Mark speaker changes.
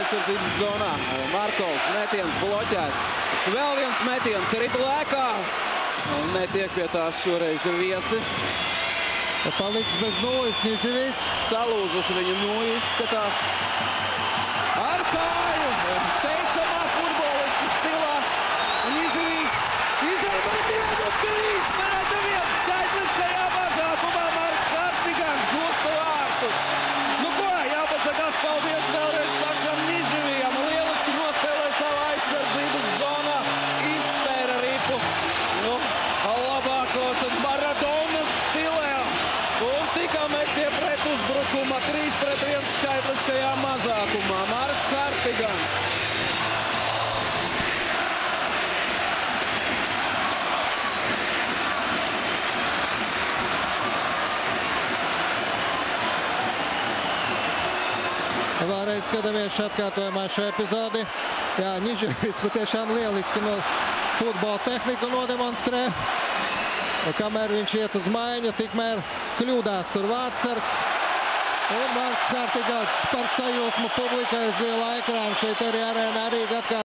Speaker 1: aizsardzības zonā. Markovs metiens bloķēts. Vēl viens metiens arī blēkā. Netiek pie tās šoreiz viesi.
Speaker 2: Paliks bez nulles Niževits.
Speaker 1: Salūzus viņa izskatās. Ar kāju. Teicamā futbolistu stilā. Niževits izēja metienu 3-1 skaitliskajā mazākumā. Marks Hartigans gūsta vārtus. Nu ko, jāpasakās paldies vēlreiz Sašam Niževijam. Lieliski nospēlē savu aizsardzības zonā. Izspēra ripu. Nu, labākos Maradonas stilē. Un tikā mēs pie pretuzbrukuma 3-1 skaitliskajā mazākumā. Marks Hartigans.
Speaker 2: Vēlreiz skatāmies atkārtojumā šo epizodi. Jā, Niževits patiešām lieliski no futbola tehniku nodemonstrē. Kamēr viņš iet uz maiņu, tikmēr kļūdās tur vārdsargs. Un Marks Hartigans par sajūsmu publikai uz liela ekrāna šeit arī arēnā Rīga atkārt.